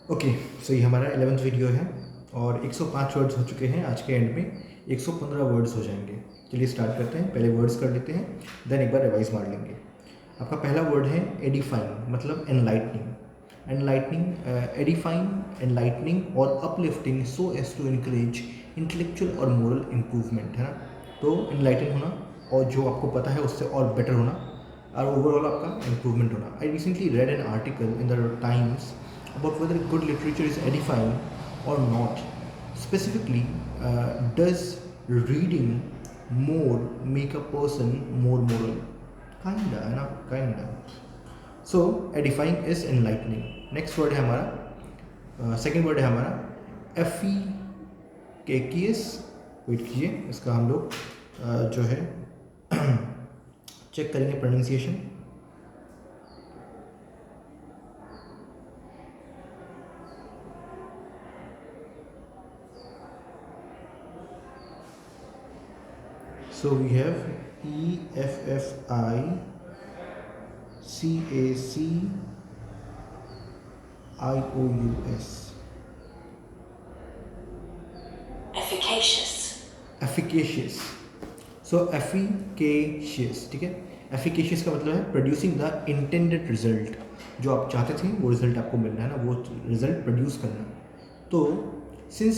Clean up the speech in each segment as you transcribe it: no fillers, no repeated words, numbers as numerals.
Okay, सो ये हमारा 11th video है और 105 वर्ड्स हो चुके हैं। आज के एंड में 115 वर्ड्स हो जाएंगे। चलिए स्टार्ट करते हैं। पहले वर्ड्स कर लेते हैं, देन एक बार रिवाइज मार लेंगे। आपका पहला वर्ड है एडिफाइंग, मतलब एनलाइटनिंग। एडिफाइंग, एनलाइटनिंग और uplifting so as to encourage intellectual और मोरल इम्प्रूवमेंट, है ना। तो एनलाइटन होना और जो आपको पता है उससे और बेटर होना और ओवरऑल आपका इम्प्रूवमेंट होना। I recently red an article in the times about whether good literature is edifying or not. Specifically, does reading more make a person more moral? Kinda, है ना, kinda. So, edifying is enlightening. Next word है हमारा, second word है हमारा efficacious. Wait कीजिए, इसका हम लोग जो है चेक करेंगे pronunciation. So we have EFFICACIOUS. Efficacious. Efficacious. So efficacious, ठीक है। efficacious का मतलब है प्रोड्यूसिंग द इंटेंडेड रिजल्ट। जो आप चाहते थे वो रिजल्ट आपको मिलना है ना, वो रिजल्ट प्रोड्यूस करना। तो since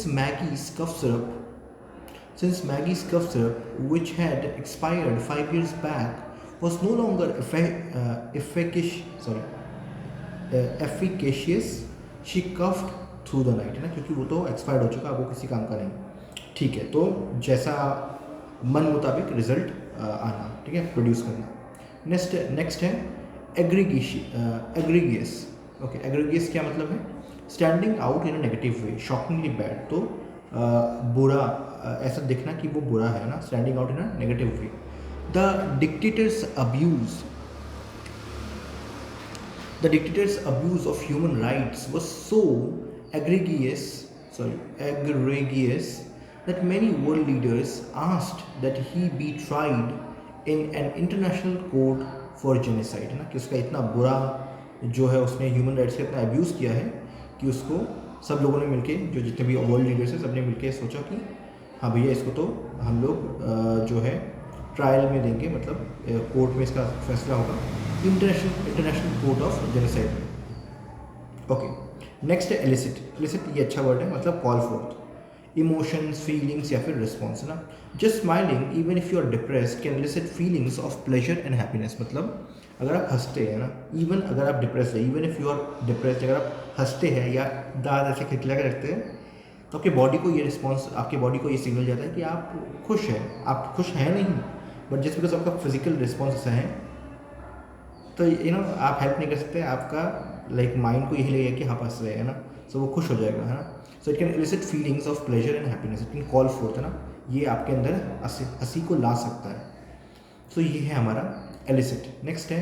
Maggie's cough syrup, which had expired 5 years back, was no longer efficacious, she coughed through the night, है ना, क्योंकि वो तो एक्सपायर्ड हो चुका, अब वो किसी काम का नहीं। ठीक है, तो जैसा मन मुताबिक रिजल्ट आना, ठीक है, प्रोड्यूस करना। नेक्स्ट है एग्रीगियस। ओके, एग्रीगियस क्या मतलब है? Standing out in a negative way, shockingly bad. तो बुरा, ऐसा दिखना कि वो बुरा है ना, standing out in a negative way. The dictators abuse of human rights was so egregious that many world leaders asked that he be tried in an international court for genocide, है ना, कि उसका इतना बुरा जो है, उसने ह्यूमन राइट्स का इतना अब्यूज़ किया है कि उसको सब लोगों ने मिलके, जो जितने भी वर्ल्ड लीडर्स हैं, सब ने मिलके सोचा कि हाँ भैया, इसको तो हम लोग जो है ट्रायल में देंगे, मतलब कोर्ट में इसका फैसला होगा, इंटरनेशनल कोर्ट ऑफ जेनोसाइड में। ओके, नेक्स्ट है एलिसिट। एलिसिट ये अच्छा वर्ड है, मतलब कॉल फोर्थ इमोशंस, फीलिंग्स या फिर रिस्पॉन्स, है ना। Just smiling even if you are depressed can elicit feelings of pleasure and happiness. मतलब अगर आप हंसते हैं ना, इवन अगर आप डिप्रेस है, even if you are depressed, अगर आप हंसते हैं या दांत ऐसे खिलखिला के रखते हैं, तो आपके बॉडी को ये रिस्पॉन्स, आपके बॉडी को ये सिग्नल जाता है कि आप खुश हैं। आप खुश हैं नहीं, बट जस्ट बिकॉज आपका फिजिकल रिस्पॉन्स ऐसा है, तो आप हेल्प नहीं कर सकते, आपका माइंड को यही लगेगा कि हाँ हंस रहे हैं ना, सो वो खुश हो जाएगा, है ना। So it can illicit feelings of pleasure and happiness, it can call fourth, है ना, ये आपके अंदर हंसी को ला सकता है। सो ये है हमारा एलिसिट। नेक्स्ट है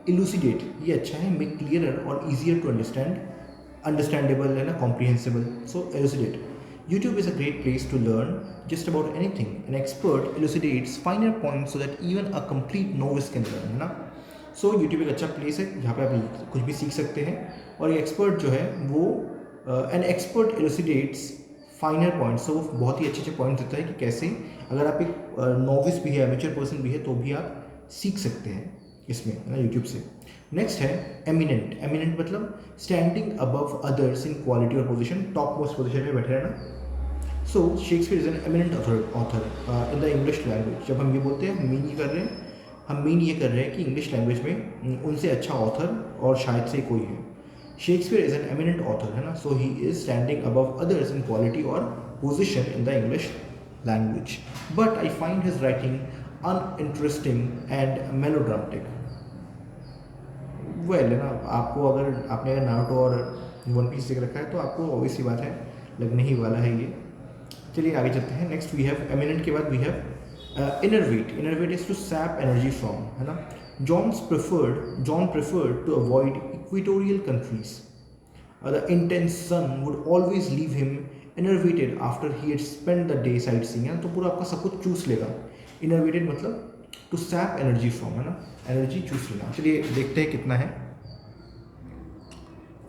इलूसिडेट। ये अच्छा है, मेक क्लियरर और ईजियर टू अंडरस्टैंडेबल, है ना, comprehensible. So elucidate. YouTube is a great place to learn just about anything. An expert elucidates finer points so that even a complete novice can learn, है ना। सो YouTube एक अच्छा place है जहाँ पे आप कुछ भी सीख सकते हैं। और ये एक्सपर्ट जो है वो एन एक्सपर्ट elucidates फाइनर पॉइंट्स, तो वो बहुत ही अच्छे अच्छे पॉइंट्स देता है कि कैसे, अगर आप एक नोविस भी है, एमेच्योर पर्सन भी है, तो भी आप सीख सकते हैं इसमें, है ना, यूट्यूब से। नेक्स्ट है एमिनेंट। एमिनेंट मतलब standing above others in quality और पोजीशन, टॉप मोस्ट पोजीशन में बैठे रहना। So Shakespeare is an eminent author in the English language. जब हम ये बोलते हैं, हम मीन ये कर रहे हैं कि इंग्लिश लैंग्वेज में उनसे अच्छा ऑथर और शायद से कोई है। Shakespeare is an eminent author, है ना, so he is standing above others in quality और position in the English language. But I find his writing uninteresting and melodramatic. Well, है ना, आपको आपने नारुतो और वन पीस देख रखा है तो आपको ऑब्वियस सी बात है, लगने ही वाला है ये। चलिए आगे चलते हैं। नेक्स्ट वी हैव एमिनेंट के बाद we have enervate. Enervate is to sap energy from, है ना। John preferred to avoid equatorial countries. The intense sun would always leave him enervated after he had spend the day sightseeing, है ना। तो पूरा आपका सब कुछ चूस लेगा। इनरवेटेड मतलब टू सैप एनर्जी फ्रॉम, है ना, एनर्जी चूस लेना। चलिए देखते हैं कितना है।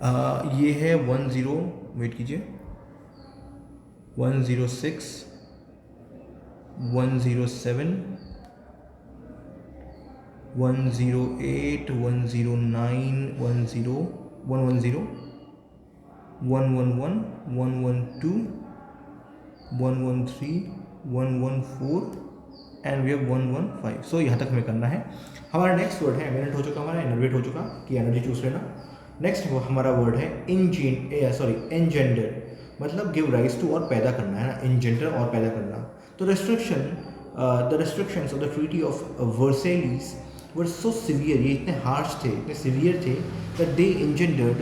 ये है 10, वेट कीजिए, 106, 107, 108, 109, 10, 110, 111, 112, 113, 114 एंड वी हैव 115। सो यहाँ तक हमें करना है। हमारा नेक्स्ट वर्ड है, एमिनेंट हो चुका, हमारा इनर्वेट हो चुका कि एनर्जी चूज लेना। नेक्स्ट हमारा वर्ड है एनजेंडर, मतलब गिव राइज टू, और पैदा करना है ना, एनजेंडर और पैदा करना। तो the restrictions of the treaty of Versailles were so severe, ये इतने हार्श थे, इतने सिवियर थे, that they engendered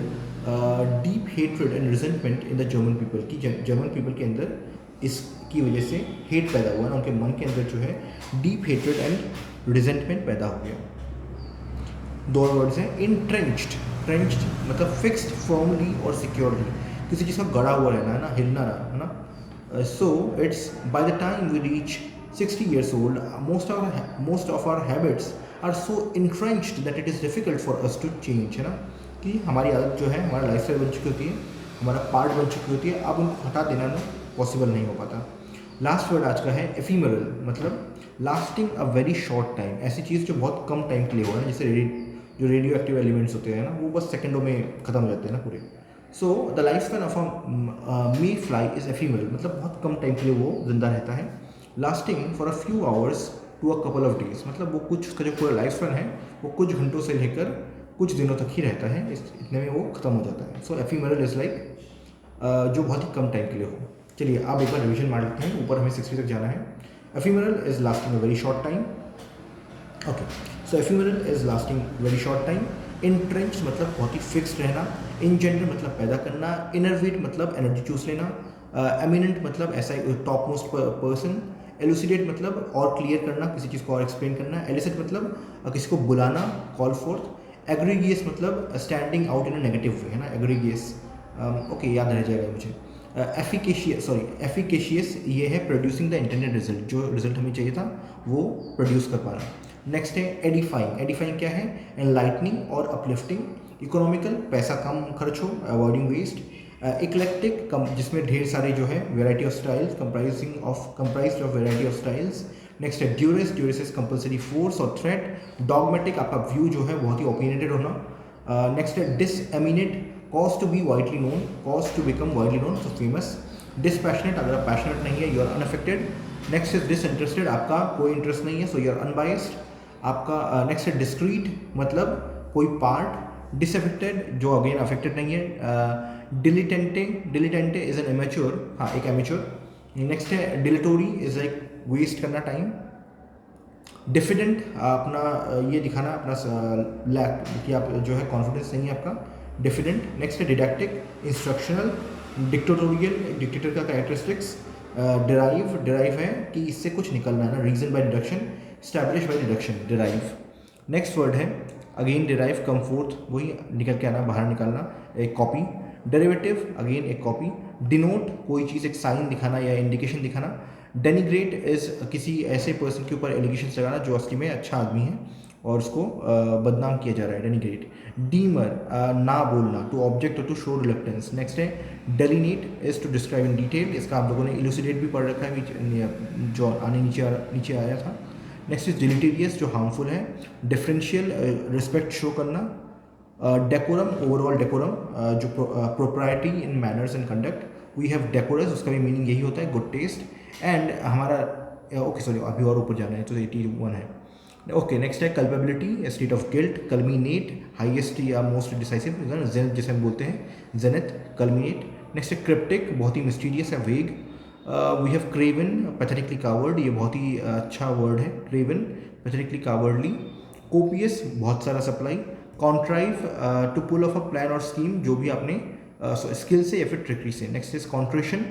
deep hatred and resentment in the German people, की जर्मन पीपल के अंदर इसकी वजह से हेट पैदा हुआ ना, उनके मन के अंदर जो है डीप हेट्रेड एंड रिजेंटमेंट पैदा हो गया। दो वर्ड्स हैं, इंट्रेंच्ड, ट्रेंच्ड मतलब फिक्स्ड, फर्मली और सिक्योरली, किसी चीज़ का गड़ा हुआ रहना है ना, हिलना रहा है ना। So it's by the time we reach 60 years old, most of our habits are so entrenched that it is difficult for us to change, है ना, कि हमारी आदत जो है, हमारा लाइफस्टाइल बन चुकी होती है, हमारा पार्ट बन चुकी होती है, अब उनको हटा देना ना पॉसिबल नहीं हो पाता। लास्ट वर्ड आज का है एफीमरल, मतलब lasting a very short time, ऐसी चीज़ जो बहुत कम टाइम के लिए हो, जैसे जो रेडियो एक्टिव एलिमेंट्स होते हैं ना, वो बस सेकंडों में ख़त्म हो जाते हैं ना पूरे। So the life span of a mayfly is ephemeral, मतलब बहुत कम टाइम के लिए वो जिंदा रहता है। Lasting for a few hours to a couple of days, मतलब वो कुछ, उसका जो पूरा लाइफ स्पैन है वो कुछ घंटों से लेकर कुछ दिनों तक ही रहता है, इतने में वो ख़त्म हो जाता है। सो एफीमरल इज़ लाइक जो बहुत ही कम टाइम के लिए हो। चलिए आप एक बार रिविजन मार लेते हैं, ऊपर हमें 60 तक जाना है। Ephemeral is lasting a very short time, okay. So ephemeral is lasting very short time. Entrench मतलब बहुत ही फिक्स्ड रहना। इनजेंडर मतलब पैदा करना। इनरवेट मतलब एनर्जी चूस लेना। एमिनेंट मतलब ऐसा टॉप मोस्ट पर्सन। एलुसिडेट मतलब और क्लियर करना, किसी चीज़ को और एक्सप्लेन करना। एलिसिट मतलब किसी को बुलाना, कॉल फोर्थ। एग्रीगियस मतलब standing out in a negative way, है ना, एग्रीगियस, ओके, याद रह जाएगा मुझे। एफिकेशियस ये है प्रोड्यूसिंग द इंटेंडेड रिजल्ट, जो रिजल्ट हमें चाहिए था वो प्रोड्यूस कर पा रहा है। नेक्स्ट है एडिफाइंग। एडिफाइंग क्या है? एनलाइटनिंग और अपलिफ्टिंग। इकोनॉमिकल, पैसा कम खर्च हो, अवॉइडिंग वेस्ट। इक्लेक्टिक, जिसमें ढेर सारे जो है variety of styles, comprised of variety of styles. Next है duress. Duress is compulsory force और थ्रेट। डॉगमेटिक, आपका व्यू जो है बहुत ही ओपिनियटेड होना। नेक्स्ट है disseminate, cause to be widely known, cause to become widely known, so famous. Dispassionate, अगर आप पैशनेट नहीं है, you are unaffected. Next is disinterested, आपका कोई इंटरेस्ट नहीं है, सो यू आर अनबाइस्ड। आपका नेक्स्ट है डिस्क्रीट, मतलब कोई पार्ट। डिसअफेक्टेड, जो अगेन अफेक्टेड नहीं है। डिलिटेंटे इज एन एमेच्योर, हाँ एक एमेच्योर। नेक्स्ट है डिलेटोरी, इज लाइक वेस्ट करना टाइम। डिफिडेंट, अपना ये दिखाना अपना लैक, कि आप जो है कॉन्फिडेंस नहीं है आपका, डिफिडेंट। नेक्स्ट है डिडैक्टिक, इंस्ट्रक्शनल। डिक्टेटोरियल, डिक्टेटर का कैरेक्टरिस्टिक्स। डिराइव है कि इससे कुछ निकलना है ना, reason by deduction, establish by deduction, derive. Next word है अगेन डिराइव, कम फोर्थ, वही निकल के आना, बाहर निकालना, एक कॉपी। डेरिवेटिव, अगेन एक कॉपी। डिनोट, कोई चीज़ एक साइन दिखाना या इंडिकेशन दिखाना। डेनिग्रेट इज किसी ऐसे पर्सन के ऊपर एलिगेशंस लगाना जो असली में अच्छा आदमी है और उसको बदनाम किया जा रहा है, डेनिग्रेट। डीमर, ना बोलना, टू ऑब्जेक्ट और टू शो रिलेक्टेंस। नेक्स्ट है delineate, is to describe in detail, इसका आप लोगों ने इलुसिडेट भी पढ़ रखा है, जो आने नीचे आया था। नेक्स्ट इज डिलीटेरियस, जो हार्मफुल है। डिफरेंशियल, रिस्पेक्ट शो करना। डेकोरम, ओवरऑल डेकोरम, जो propriety in manners and conduct. We have decorous, उसका भी मीनिंग यही होता है, गुड टेस्ट। एंड हमारा ओके सॉरी, अभी और ऊपर जाना है, तो 81 है। ओके, नेक्स्ट है culpability, state of guilt. Culminate, highest या मोस्ट डिसाइसिव, जेनेट जिसे हम बोलते हैं, जेनेट, कल्मिनेट। नेक्स्ट है क्रिप्टिक, बहुत ही मिस्टीरियस या vague. We have Kraven, pathetically coward, ये बहुत ही अच्छा वर्ड है, क्रेवन, पैथेटिकली कावर्डली। कोपियस, बहुत सारा supply. Contrive, to pull off a plan और स्कीम, जो भी आपने स्किल से या फिर ट्रिकरी से। Next is कॉन्ट्रिशन।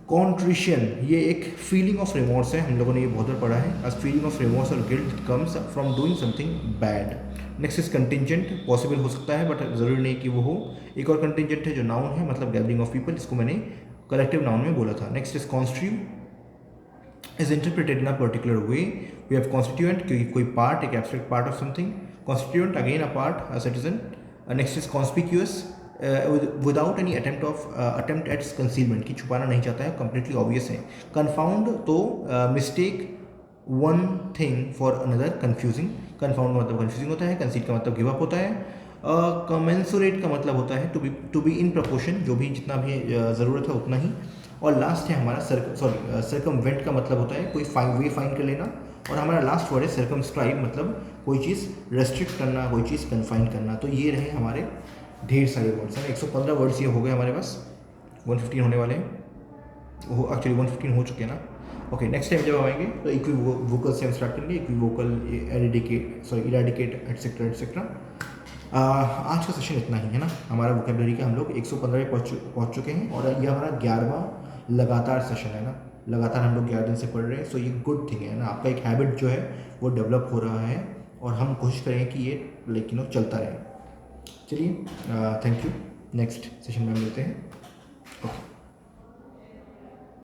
कॉन्ट्रिशन, ये एक फीलिंग ऑफ रिमोर्स है, हम लोगों ने ये बहुत बार पढ़ा है, as फीलिंग ऑफ रिमोर्स और guilt comes from doing something bad. Next is contingent, possible हो सकता है बट ज़रूरी नहीं कि वो हो। एक और कंटिजेंट है जो नाउन है, मतलब गैदरिंग ऑफ पीपल, जिसको मैंने कलेक्टिव नाउन में बोला था। Next is construe, is interpreted in a particular way. We have constituent, क्योंकि कोई पार्ट, एक abstract part of something. Constituent, again a part, a citizen. Next is conspicuous, without any attempt at concealment, की छुपाना नहीं चाहता है, completely obvious है। Confound to mistake one thing for another, confusing, confound का मतलब कन्फ्यूजिंग होता है, कंसीड का मतलब गिव अप होता है, कमेंसुरेट का मतलब होता है टू बी इन प्रपोर्शन, जो भी जितना भी ज़रूरत है उतना ही। और लास्ट है हमारा सर्कमवेंट का मतलब होता है कोई वे फाइंड कर लेना। और हमारा लास्ट वर्ड है सर्कमस्क्राइब, मतलब कोई चीज़ रेस्ट्रिक्ट करना, कोई चीज़ कन्फाइन करना। तो ये रहे हमारे ढेर सारे वर्ड्स हैं, 115 वर्ड्स ये हो गए हमारे पास, 115 होने वाले हैं, वो एक्चुअली 115 हो चुके हैं ना। ओके, नेक्स्ट टाइम जब आएंगे तो इक्विवोकल से हम स्टार्ट करेंगे, इक्विवोकल, इराडिकेट एटसेट्रा एटसेट्रा। आज का सेशन इतना ही है ना, हमारा वोकेबलरी का हम लोग 115 पे पहुँच चुके हैं, और ये हमारा 11वां लगातार सेशन है ना, लगातार हम लोग 11 दिन से पढ़ रहे हैं। सो ये गुड थिंग है ना, आपका एक हैबिट जो है वो डेवलप हो रहा है, और हम कोशिश करेंगे कि ये चलता रहे। चलिए, थैंक यू, नेक्स्ट सेशन में मिलते हैं।